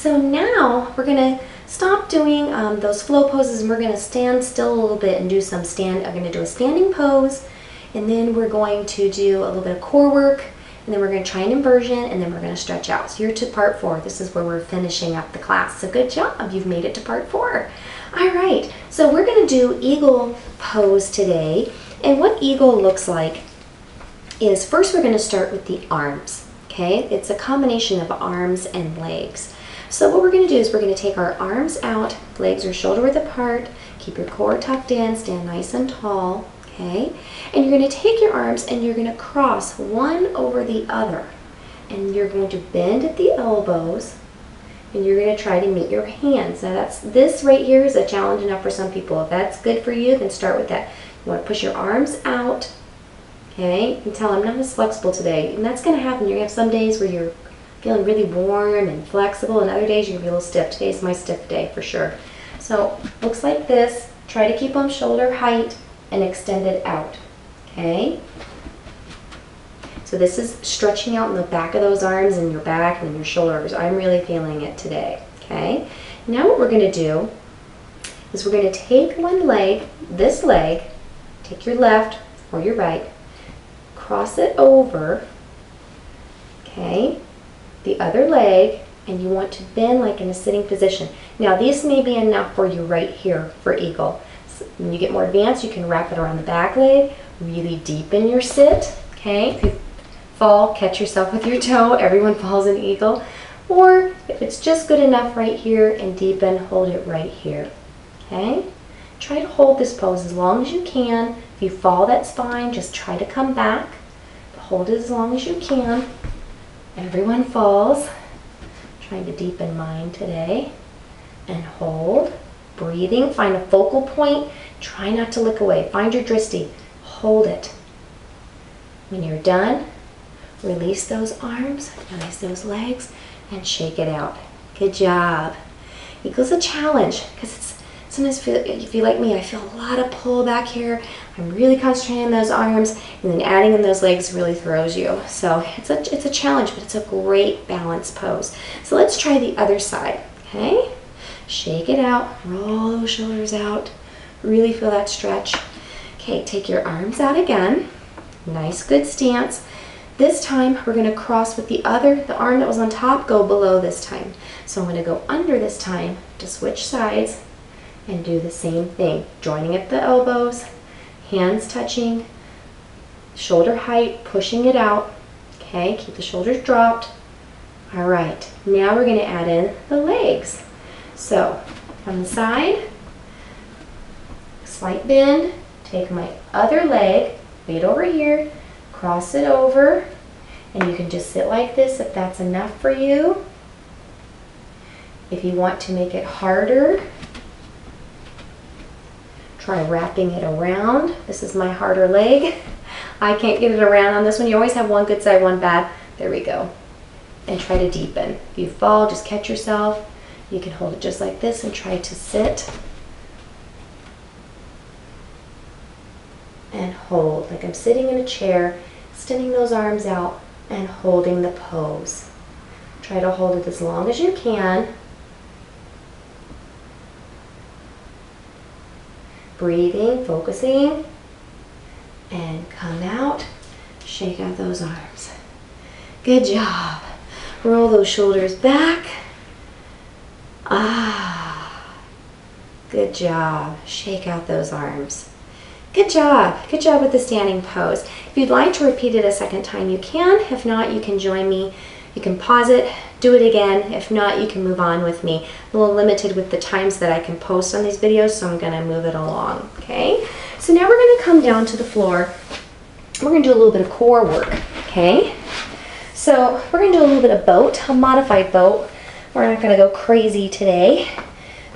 So now we're going to stop doing those flow poses, and we're going to stand still a little bit and do some I'm going to do a standing pose, and then we're going to do a little bit of core work, and then we're going to try an inversion, and then we're going to stretch out. So you're to part 4. This is where we're finishing up the class. So good job. You've made it to part 4. All right. So we're going to do eagle pose today. And what eagle looks like is first we're going to start with the arms. Okay? It's a combination of arms and legs. So what we're going to do is we're going to take our arms out, legs are shoulder width apart, keep your core tucked in, stand nice and tall. Okay, and you're going to take your arms and you're going to cross one over the other, and you're going to bend at the elbows, and you're going to try to meet your hands. Now this right here is a challenge enough for some people. If that's good for you, then start with that. You want to push your arms out. Okay, you can tell I'm not as flexible today, and that's going to happen. You're going to have some days where you're feeling really warm and flexible, and other days you're going to be a little stiff. Today's my stiff day for sure. So looks like this. Try to keep them shoulder height and extend it out. Okay? So this is stretching out in the back of those arms and your back and your shoulders. I'm really feeling it today. Okay? Now what we're going to do is we're going to take one leg, this leg, take your left or your right, cross it over, okay, the other leg, and you want to bend like in a sitting position. Now this may be enough for you right here for eagle. When you get more advanced, you can wrap it around the back leg, really deepen your sit, okay? If you fall, catch yourself with your toe. Everyone falls in eagle. Or if it's just good enough right here and deepen, hold it right here, okay? Try to hold this pose as long as you can. If you fall, that's fine. Just try to come back. Hold it as long as you can. Everyone falls. Trying to deepen mine today. And hold. Breathing, find a focal point, try not to look away. Find your drishti, hold it. When you're done, release those arms, release those legs, and shake it out. Good job. Eagle's a challenge because it's sometimes if you like me, I feel a lot of pull back here. I'm really concentrating on those arms, and then adding in those legs really throws you. So it's a challenge, but it's a great balance pose. So let's try the other side, okay? Shake it out, roll those shoulders out, really feel that stretch. Okay, take your arms out again, nice good stance. This time we're going to cross with the arm that was on top, go below this time. So I'm going to go under this time to switch sides and do the same thing, joining at the elbows, hands touching, shoulder height, pushing it out. Okay, keep the shoulders dropped. All right, now we're going to add in the legs. So, from the side, slight bend, take my other leg, weight over here, cross it over, and you can just sit like this if that's enough for you. If you want to make it harder, try wrapping it around. This is my harder leg. I can't get it around on this one. You always have one good side, one bad. There we go. And try to deepen. If you fall, just catch yourself. You can hold it just like this and try to sit and hold like I'm sitting in a chair, extending those arms out and holding the pose. Try to hold it as long as you can. Breathing, focusing, and come out, shake out those arms. Good job. Roll those shoulders back. Good job. Shake out those arms. Good job. Good job with the standing pose. If you'd like to repeat it a second time, you can. If not, you can join me. You can pause it, do it again. If not, you can move on with me. I'm a little limited with the times that I can post on these videos, so I'm going to move it along. Okay? So now we're going to come down to the floor. We're going to do a little bit of core work. Okay? So we're going to do a little bit of boat, a modified boat. We're not going to go crazy today,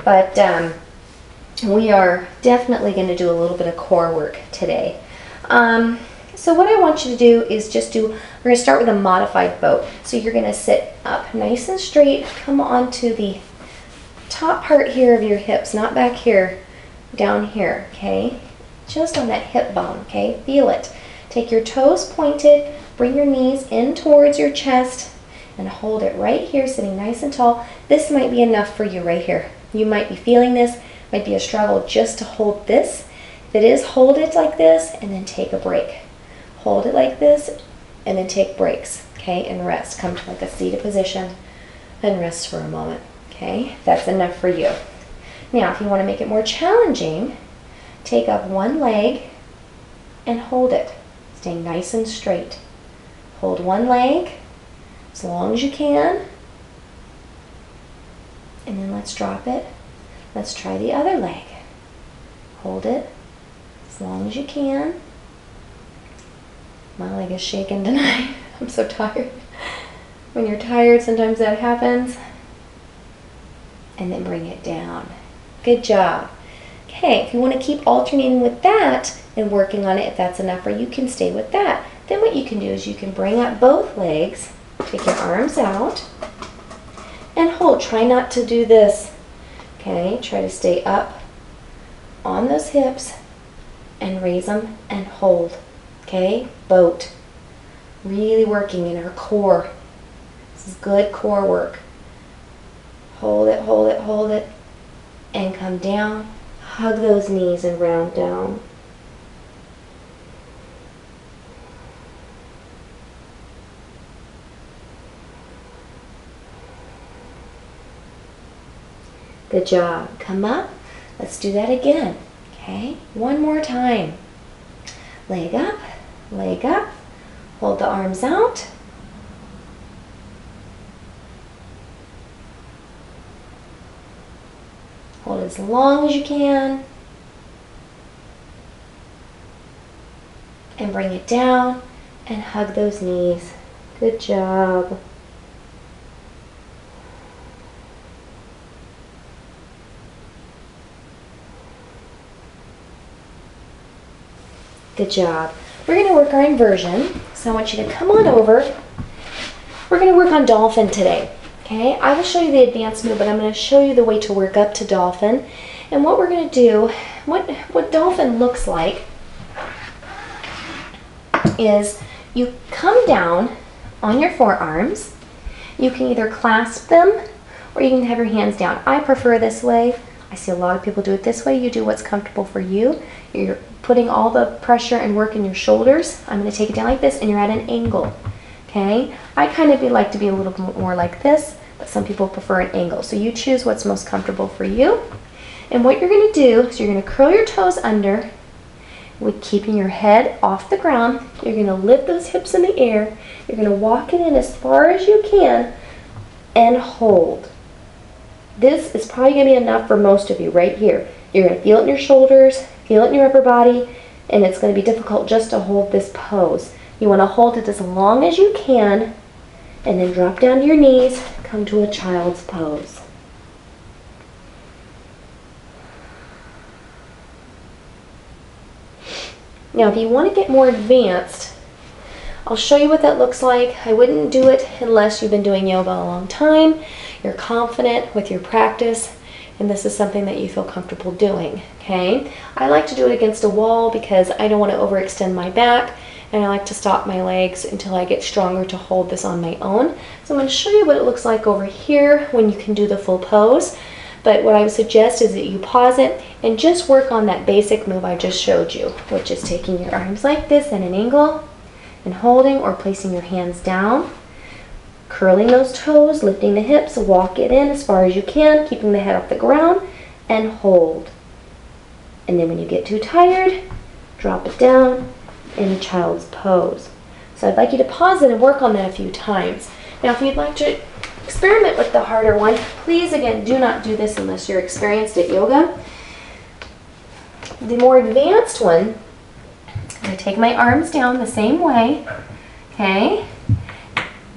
but we are definitely going to do a little bit of core work today. So what I want you to do is we're going to start with a modified boat. So you're going to sit up nice and straight, come onto the top part here of your hips, not back here, down here, okay? Just on that hip bone, okay? Feel it. Take your toes pointed, bring your knees in towards your chest, and hold it right here, sitting nice and tall. This might be enough for you right here. You might be feeling this, might be a struggle just to hold this. If it is, hold it like this and then take a break. Hold it like this and then take breaks, okay, and rest. Come to like a seated position and rest for a moment, okay? That's enough for you. Now, if you want to make it more challenging, take up one leg and hold it, staying nice and straight. Hold one leg as long as you can, and then let's drop it. Let's try the other leg. Hold it as long as you can. My leg is shaking tonight. I'm so tired. When you're tired, sometimes that happens. And then bring it down. Good job. Okay, if you want to keep alternating with that and working on it, if that's enough, or you can stay with that. Then what you can do is you can bring up both legs, take your arms out, and hold. Try not to do this. Okay, try to stay up on those hips and raise them and hold. Okay, boat. Really working in our core. This is good core work. Hold it, hold it, hold it, and come down. Hug those knees and round down. Good job. Come up. Let's do that again. Okay, one more time. Leg up, leg up. Hold the arms out. Hold as long as you can. And bring it down and hug those knees. Good job. Good job. We're going to work our inversion. So I want you to come on over. We're going to work on dolphin today. Okay, I will show you the advanced move, but I'm going to show you the way to work up to dolphin. And what we're going to do, what dolphin looks like is you come down on your forearms. You can either clasp them or you can have your hands down. I prefer this way. I see a lot of people do it this way. You do what's comfortable for you. You're putting all the pressure and work in your shoulders. I'm going to take it down like this, and you're at an angle. Okay, I kind of like to be a little bit more like this, but some people prefer an angle. So you choose what's most comfortable for you. And what you're going to do is you're going to curl your toes under with keeping your head off the ground. You're going to lift those hips in the air. You're going to walk it in as far as you can and hold. This is probably going to be enough for most of you right here. You're going to feel it in your shoulders, feel it in your upper body, and it's going to be difficult just to hold this pose. You want to hold it as long as you can, and then drop down to your knees, come to a child's pose. Now, if you want to get more advanced, I'll show you what that looks like. I wouldn't do it unless you've been doing yoga a long time, you're confident with your practice, and this is something that you feel comfortable doing, okay? I like to do it against a wall because I don't want to overextend my back, and I like to stop my legs until I get stronger to hold this on my own. So I'm going to show you what it looks like over here when you can do the full pose. But what I would suggest is that you pause it and just work on that basic move I just showed you, which is taking your arms like this at an angle and holding or placing your hands down, curling those toes, lifting the hips, walk it in as far as you can, keeping the head off the ground, and hold. And then when you get too tired, drop it down in a child's pose. So I'd like you to pause it and work on that a few times. Now, if you'd like to experiment with the harder one, please, again, do not do this unless you're experienced at yoga. The more advanced one, I take my arms down the same way, okay?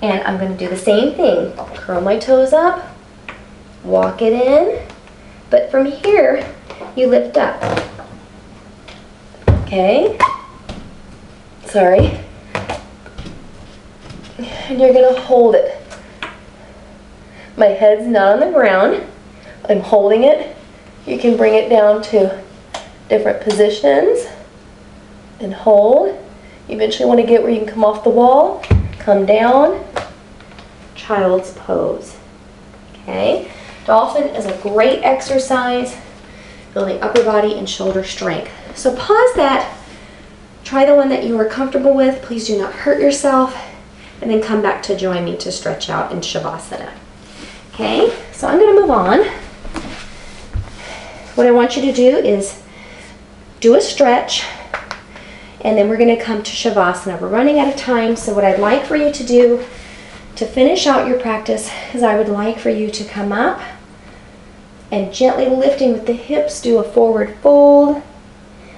And I'm going to do the same thing. Curl my toes up, walk it in, but from here, you lift up, okay? Sorry. And you're going to hold it. My head's not on the ground. I'm holding it. You can bring it down to different positions and hold. You eventually want to get where you can come off the wall, come down, child's pose. Okay? Dolphin is a great exercise, building upper body and shoulder strength. So pause that. Try the one that you are comfortable with. Please do not hurt yourself. And then come back to join me to stretch out in Shavasana. Okay, so I'm going to move on. What I want you to do is do a stretch, and then we're going to come to Shavasana. We're running out of time, so what I'd like for you to do to finish out your practice is I would like for you to come up and gently lifting with the hips, do a forward fold.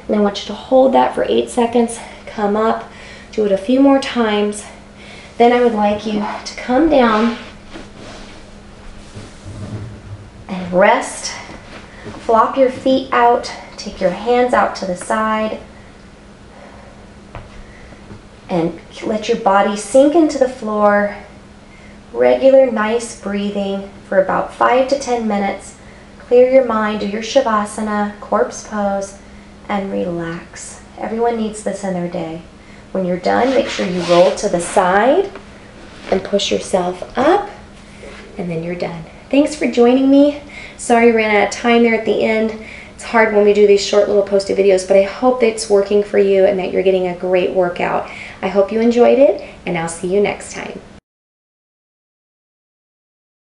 And I want you to hold that for 8 seconds. Come up, do it a few more times. Then I would like you to come down and rest. Flop your feet out. Take your hands out to the side. And let your body sink into the floor. Regular, nice breathing for about 5 to 10 minutes. Clear your mind, do your Shavasana, corpse pose, and relax. Everyone needs this in their day. When you're done, make sure you roll to the side and push yourself up, and then you're done. Thanks for joining me. Sorry I ran out of time there at the end. It's hard when we do these short little posted videos, but I hope it's working for you and that you're getting a great workout. I hope you enjoyed it, and I'll see you next time.